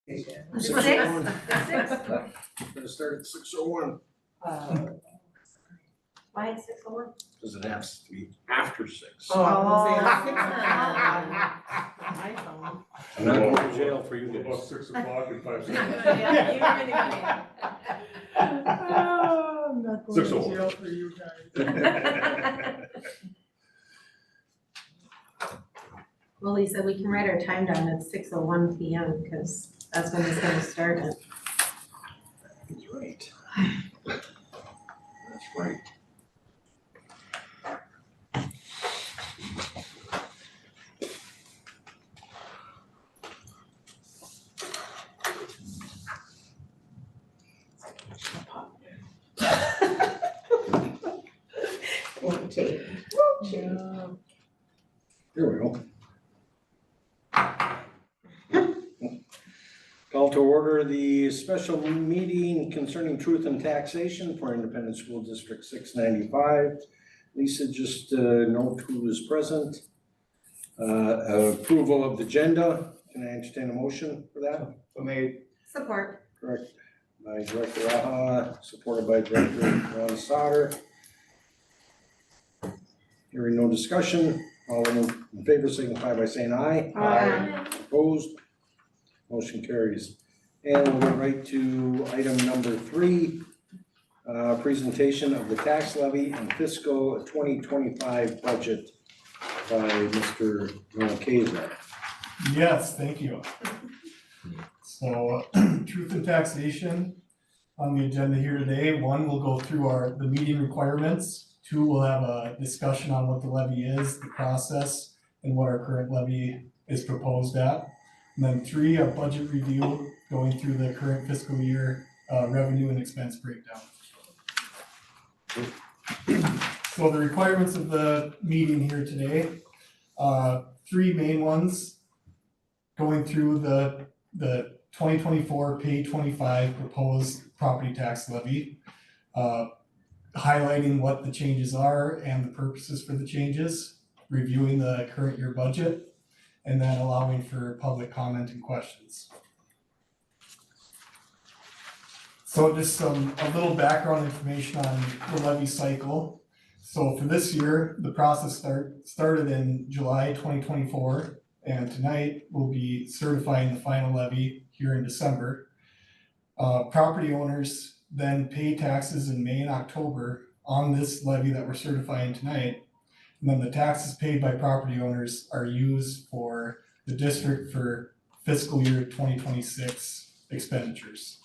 6:01. 6:01. Gonna start at 6:01. Why 6:01? Because it has to be after 6. Oh. I'm not going to jail for you About guys. 6 o'clock and 5 Yeah, seconds. you're really funny. I'm not going to 6:01. jail for you guys. Well, Lisa, we can write our time down at 6:01 PM because that's when it's gonna start. That's right. That's right. Here we go. Call to order the special meeting concerning truth and taxation for Independent School District 695. Lisa, just note who is present. Approval of the agenda. Can I entertain a motion for that? So made. Support. Correct. By Director Aha, supported by Director Ron Sauter. Hearing no discussion, all in favor signify by saying aye. Aye. Opposed? Motion carries. And we'll get right to item number 3, presentation of the tax levy and fiscal 2025 budget by Mr. Kaiser. Yes, thank you. So, truth and taxation on the agenda here today. 1, we'll go through the meeting requirements. 2, we'll have a discussion on what the levy is, the process, and what our current levy is proposed at. And then 3, a budget review going through the current fiscal year revenue and expense breakdown. So the requirements of the meeting here today, 3 main ones, going through the 2024 pay 25 proposed property tax levy, highlighting what the changes are and the purposes for the changes, reviewing the current year budget, and then allowing for public comment and questions. So just a little background information on the levy cycle. So for this year, the process started in July 2024, and tonight we'll be certifying the final levy here in December. Property owners then pay taxes in May and October on this levy that we're certifying tonight. And then the taxes paid by property owners are used for the district for fiscal year 2026 expenditures.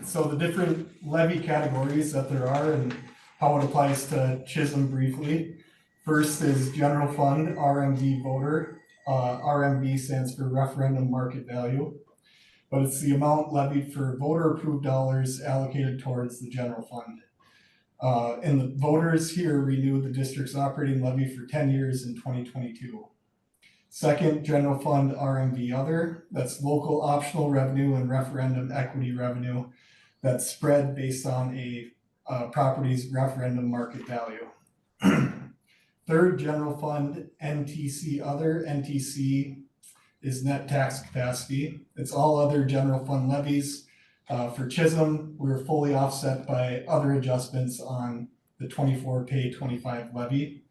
So the different levy categories that there are and how it applies to Chisholm briefly. First is general fund, RMV voter. RMV stands for referendum market value, but it's the amount levied for voter approved dollars allocated towards the general fund. And the voters here renewed the district's operating levy for 10 years in 2022. Second, general fund RMV other, that's local optional revenue and referendum equity revenue that's spread based on a property's referendum market value. Third, general fund NTC other. NTC is net tax capacity. It's all other general fund levies. For Chisholm, we're fully offset by other adjustments on the 24 pay 25 levy.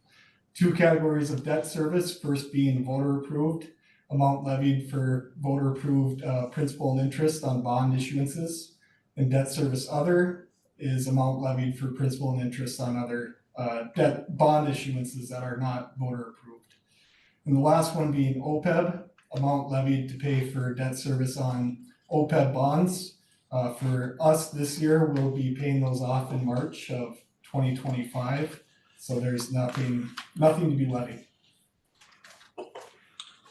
2 categories of debt service, first being voter approved, amount levied for voter approved principal and interest on bond issuances. And debt service other is amount levied for principal and interest on other debt bond issuances that are not voter approved. And the last one being OPEB, amount levied to pay for debt service on OPEB bonds. For us this year, we'll be paying those off in March of 2025. So there's nothing to be levied.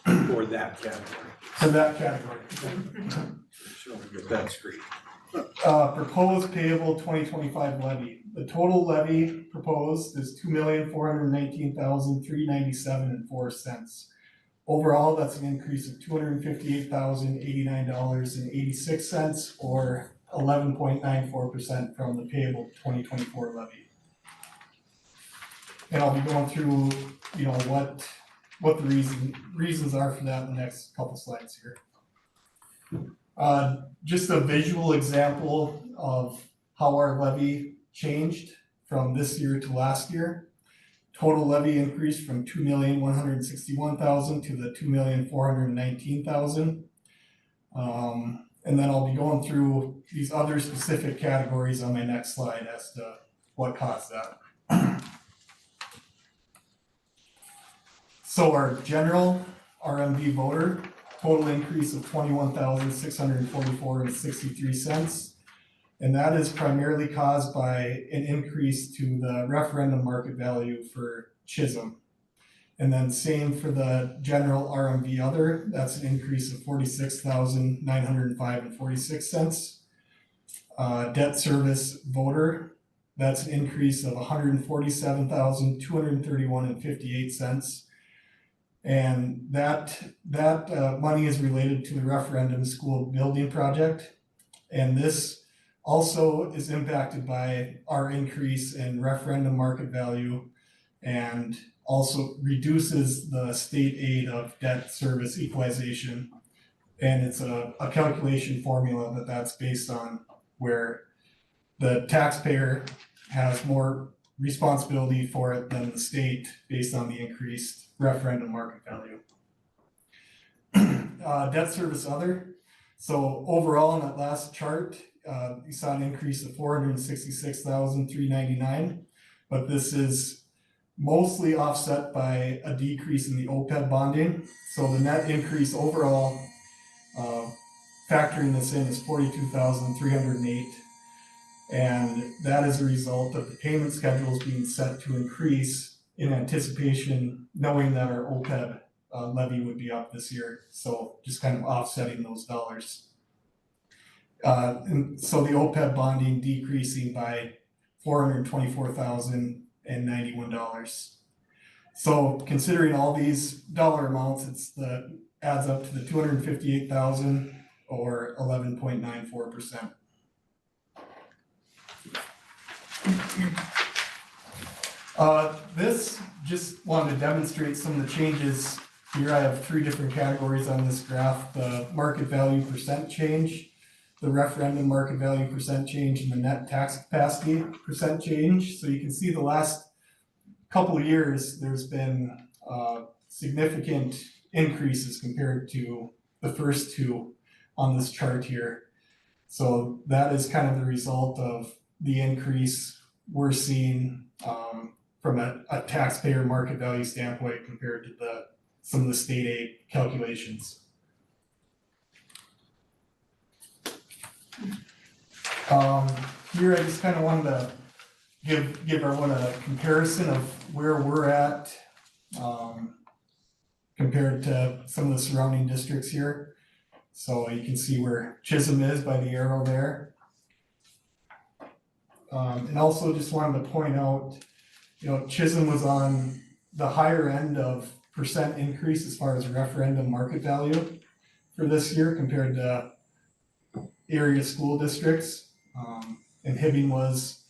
For that category. For that category. Sure, we get that straight. Proposed payable 2025 levy. The total levy proposed is $2,419,397.04. Overall, that's an increase of $258,089.86, or 11.94% from the payable 2024 levy. And I'll be going through, what what the reasons are for that in the next couple slides here. Just a visual example of how our levy changed from this year to last year. Total levy increased from 2,161,000 to the 2,419,000. And then I'll be going through these other specific categories on my next slide as to what caused that. So our general RMV voter, total increase of 21,644.63 cents. And that is primarily caused by an increase to the referendum market value for Chisholm. And then same for the general RMV other, that's an increase of 46,905.46 cents. Debt service voter, that's an increase of 147,231.58 cents. And that money is related to the referendum school building project. And this also is impacted by our increase in referendum market value and also reduces the state aid of debt service equalization. And it's a calculation formula that's based on where the taxpayer has more responsibility for it than the state based on the increased referendum market value. Debt service other. So overall in that last chart, you saw an increase of 466,399, but this is mostly offset by a decrease in the OPEB bonding. So the net increase overall, factoring this in, is 42,308. And that is a result of the payment schedules being set to increase in anticipation, knowing that our OPEB levy would be up this year. So just kind of offsetting those dollars. And so the OPEB bonding decreasing by $424,091. So considering all these dollar amounts, adds up to the 258,000 or 11.94%. This just wanted to demonstrate some of the changes. Here I have 3 different categories on this graph: the market value percent change, the referendum market value percent change, and the net tax capacity percent change. So you can see the last couple of years, there's been significant increases compared to the first 2 on this chart here. So that is kind of the result of the increase we're seeing from a taxpayer market value standpoint compared to some of the state aid calculations. Here I just kind of wanted to give everyone a comparison of where we're at compared to some of the surrounding districts here. So you can see where Chisholm is by the arrow there. And also just wanted to point out, Chisholm was on the higher end of percent increase as far as referendum market value for this year compared to area school districts. And Hibbing was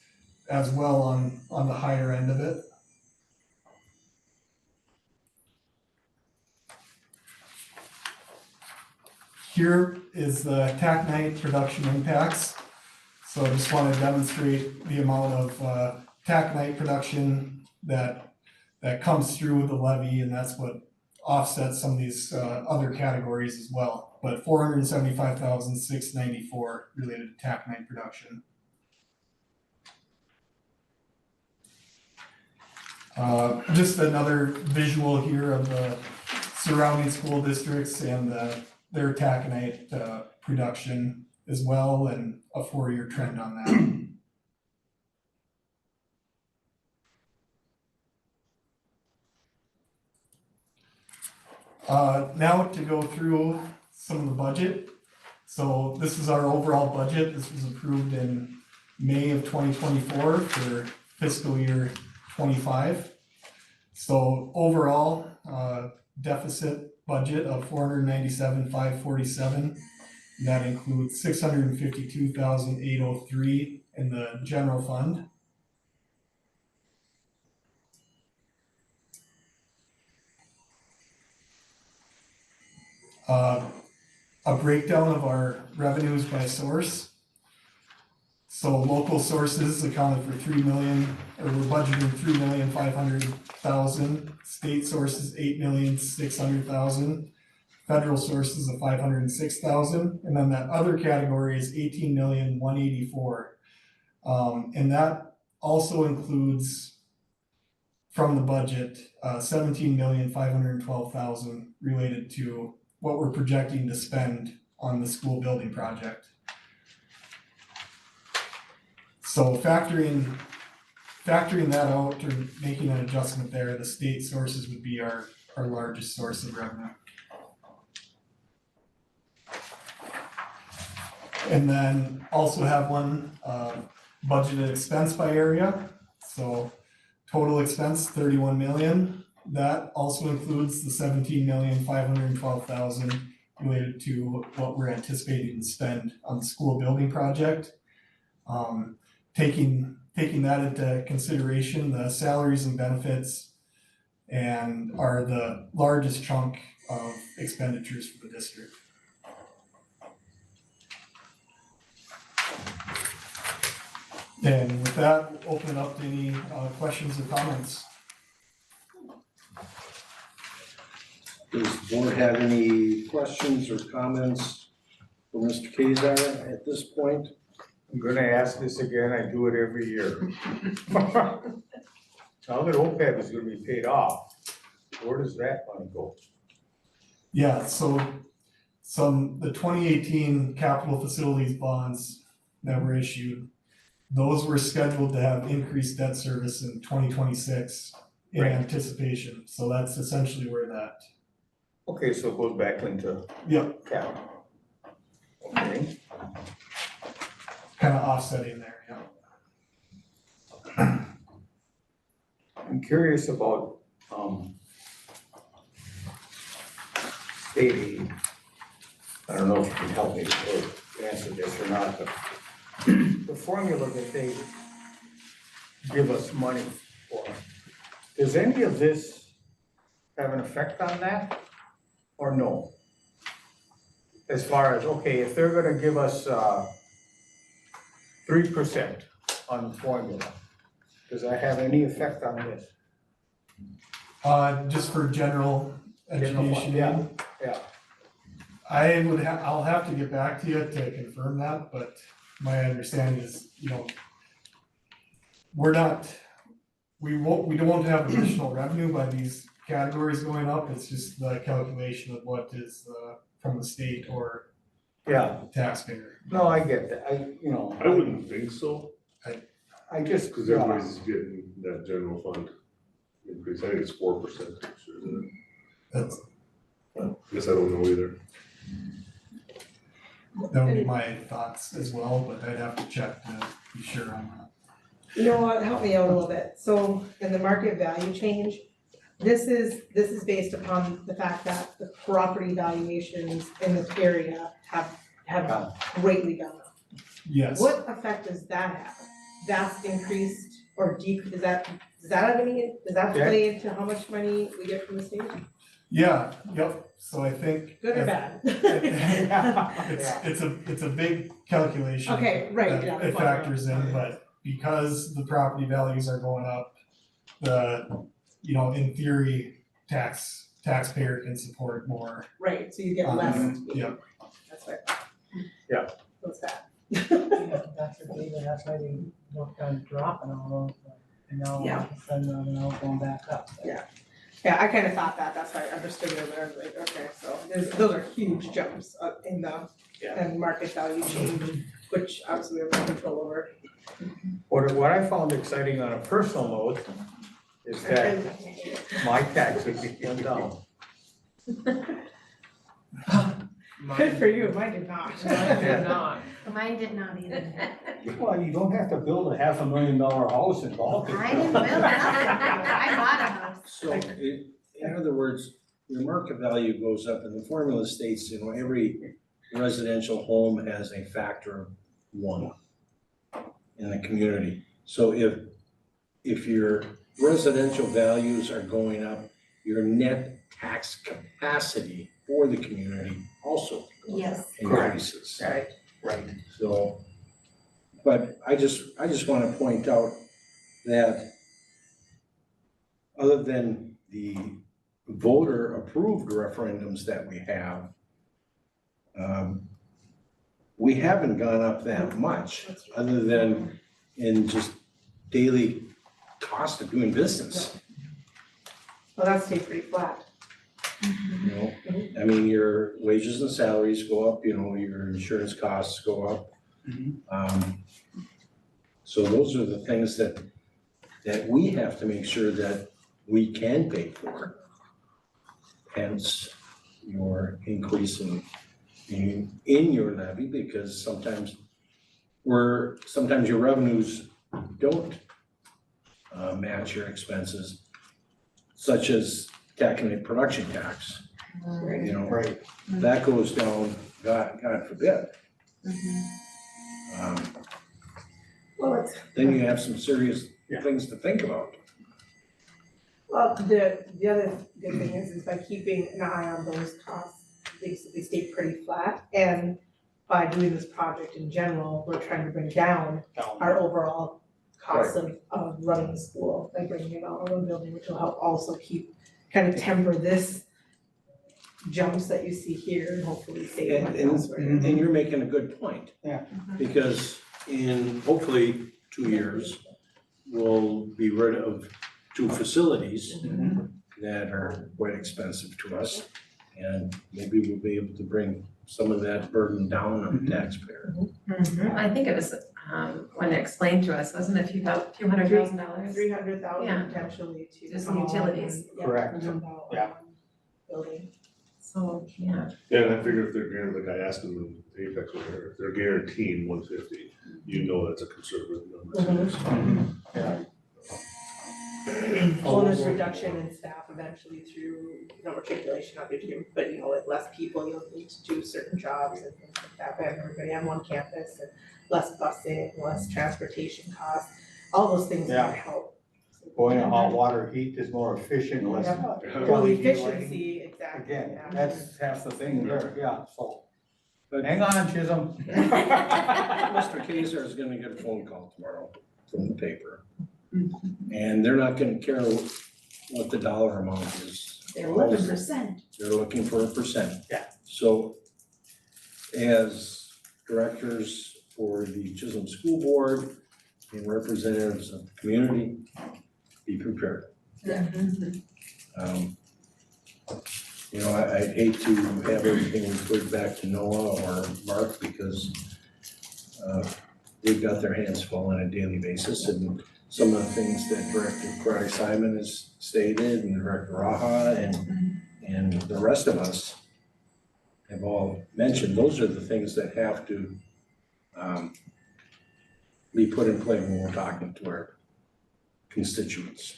as well on the higher end of it. Here is the taconite production impacts. So I just want to demonstrate the amount of taconite production that comes through the levy, and that's what offsets some of these other categories as well. But 475,694 related to taconite production. Just another visual here of the surrounding school districts and their taconite production as well, and a 4-year trend on that. Now to go through some of the budget. So this is our overall budget. This was approved in May of 2024 for fiscal year 25. So overall deficit budget of 497,547. That includes 652,803 in the general fund. A breakdown of our revenues by source. So local sources accounted for 3 million, or we're budgeting 3,500,000. State sources 8,600,000. Federal sources of 506,000, and then that other category is 18,184,000. And that also includes from the budget 17,512,000 related to what we're projecting to spend on the school building project. So factoring that out or making an adjustment there, the state sources would be our largest source of revenue. And then also have one budgeted expense by area. So total expense 31 million. That also includes the 17,512,000 related to what we're anticipating to spend on the school building project. Taking that into consideration, the salaries and benefits and are the largest chunk of expenditures for the district. And with that, we'll open it up to any questions or comments. Does the board have any questions or comments for Mr. Kazar at this point? I'm gonna ask this again, I do it every year. Now that OPEB is gonna be paid off, where does that money go? Yeah, so the 2018 capital facilities bonds that were issued, those were scheduled to have increased debt service in 2026 in Right. anticipation. So that's essentially where that, Okay, so it goes back into yep, capital. Okay, kind of offsetting there, yeah. I'm curious about, state aid. I don't know if you can help me or answer this or not, but the formula that they give us money for, does any of this have an effect on that or no? As far as, okay, if they're gonna give us 3% on the formula, does that have any effect on this? Just for general General fund, education. yeah, yeah. I'll have to get back to you to confirm that, but my understanding is, we don't have additional revenue by these categories going up. It's just the calculation of what is from the state or Yeah, taxpayer. no, I get that, I wouldn't think so, I just, because everybody's getting that general fund increase. I think it's 4%, isn't it? That's, Guess I don't know either. that would be my thoughts as well, but I'd have to check to be sure on that. You know what, help me out a little bit. So in the market value change, this is based upon the fact that the property valuations in this area have greatly gone up. Yes. What effect does that have? That's increased or decreased, does that have any, does that play into how much money we get from the state? Yeah, yep. So I think. Good or bad? It's a big calculation. Okay, right, that yeah. it factors in, but because the property values are going up, in theory, taxpayer can support more. Right, so you get less. Yeah. That's right. Yeah. What's that? Yeah, that's the thing, that's why they worked on dropping all those, and now all Yeah. of a sudden they're now going back up. Yeah. Yeah, I kind of thought that's why I understood it, but I was like, okay, so those are huge jumps in the and market value change, which obviously we have no control over. what I found exciting on a personal note is that my taxes went down. Good for you, mine did not. Mine did not either. Well, you don't have to build a $500,000 house in Baltic. I didn't build nothing. I bought a house. So in other words, your market value goes up and the formula states, every residential home has a factor of 1 in the community. So if your residential values are going up, your net tax capacity for the community also Yes. increases. Right, right. So, but I just want to point out that other than the voter-approved referendums that we have, we haven't gone up that much, other than in just daily cost of doing business. Well, that stayed pretty flat. You know, I mean, your wages and salaries go up, you know, your insurance costs go up. So those are the things that we have to make sure that we can pay for. Hence, your increase in your levy, because sometimes your revenues don't match your expenses, such as taconite production tax. You know, Right. that goes down, God forbid. Well, it's, Then you have some serious Yeah. things to think about. well, the other good thing is by keeping an eye on those costs, they stay pretty flat. And by doing this project in general, we're trying to bring down our overall costs of running the school, by bringing it all in one building, which will help also kind of temper this jumps that you see here and hopefully save money elsewhere. And you're making a good point. Yeah. Because in hopefully 2 years, we'll be rid of 2 facilities that are quite expensive to us. And maybe we'll be able to bring some of that burden down on the taxpayer. I think it was, when it explained to us, wasn't it $few $100,000? 300,000 Yeah. potentially to. Just some utilities. Correct. Yeah. Building. So, yeah. Yeah, and I figured if they're guaranteed, like I asked them in Apex over here, if they're guaranteeing 150, you know that's a conservative number. Yeah. Well, there's reduction in staff eventually through, articulation of your team, but with less people, you'll need to do certain jobs and things like that, but everybody on one campus and less busing, less transportation costs, all those things Yeah. might help. Boy, hot water heat is more efficient, less. Well, LED efficiency, exactly. Again, yeah. that's half the thing there, yeah, so. But Hang on, Chisholm. Mr. Kaiser is gonna get a phone call tomorrow from the paper. And they're not gonna care what the dollar amount is. They're 11%. They're looking for a percent. Yeah. So as directors for the Chisholm School Board and representatives of the community, be prepared. I'd hate to have everything referred back to Noah or Mark because they've got their hands full on a daily basis, and some of the things that Director Cry Simon has stated and Director Raha and the rest of us have all mentioned, those are the things that have to be put in play when we're talking to our constituents,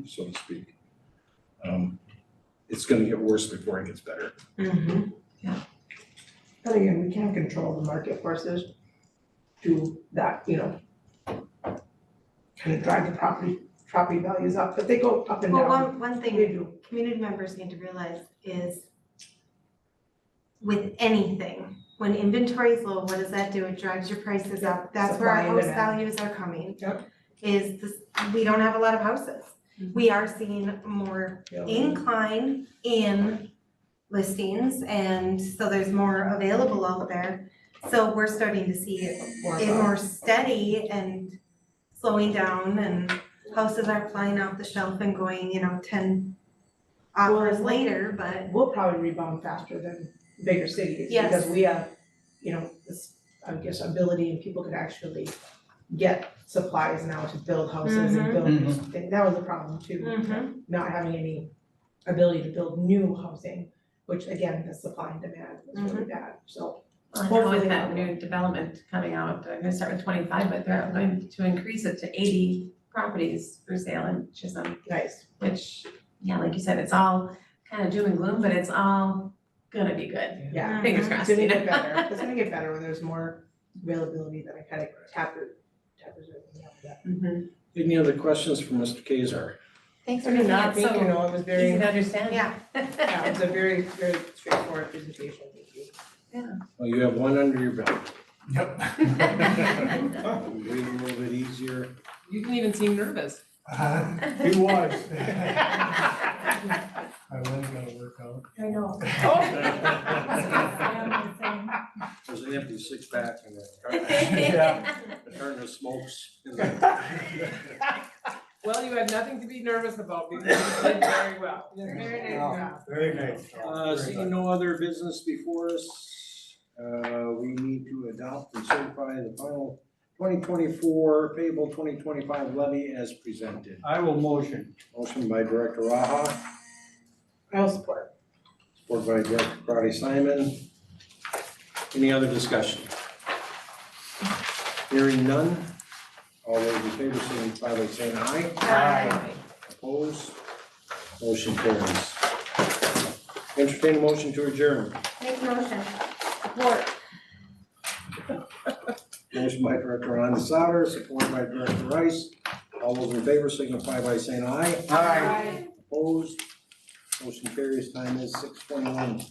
so to speak. It's gonna get worse before it gets better. But again, we can't control the market forces to that, kind of drive the property values up, but they go up and Well, down. one They thing do. community members need to realize is with anything, when inventory is low, what does that do? It drives your prices up. That's where our Supply and house demand. values are coming. Yep. Is this, we don't have a lot of houses. We are seeing more incline in listings, and so there's more available out there. So we're starting to see it more steady and slowing down, and houses are flying off the shelf and going, 10 offers Well, later, but We'll probably rebound faster than bigger cities. Yes. Because we have, this, I guess, ability and people can actually get supplies now to build houses and build new things. That was a problem too, not having any ability to build new housing, which again, the supply and demand was really bad, so. Well, now with that new development coming out, they're gonna start with 25, but they're going to increase it to 80 properties for sale in Chisholm, Nice. which, yeah, like you said, it's all kind of doom and gloom, but it's all gonna be good. Yeah. Fingers It's crossed, gonna you know? get better, it's gonna get better when there's more availability that I kind of tapers everything out of that. Any other questions for Mr. Kaiser? Thanks I for did making not it think, you so know, it was very, easy to yeah, understand. it was a very straightforward presentation, thank you. Well, you have one under your belt. Yep. Breathe a little bit easier. You didn't even seem nervous. He was. My leg's gotta work out. I know. There's an empty six pack and Yeah. a carton of smokes. Well, you had nothing to be nervous about because you did very well. Very nice Wow, job. Very nice. Seeing no other business before us, we need to adopt and certify the final 2024 payable 2025 levy as presented. I will motion. Motion by Director Raha, I'll support. support by Director Crowdy Simon. Any other discussion? Hearing none, all those in favor signify by saying aye. Aye. Opposed? Motion carries. Entertain a motion to adjourn. Make a motion. Support. Motion by Director Ronda, support by Director Rice. All those in favor signify by saying aye. Aye. Opposed? Motion carries. Time is 6:21.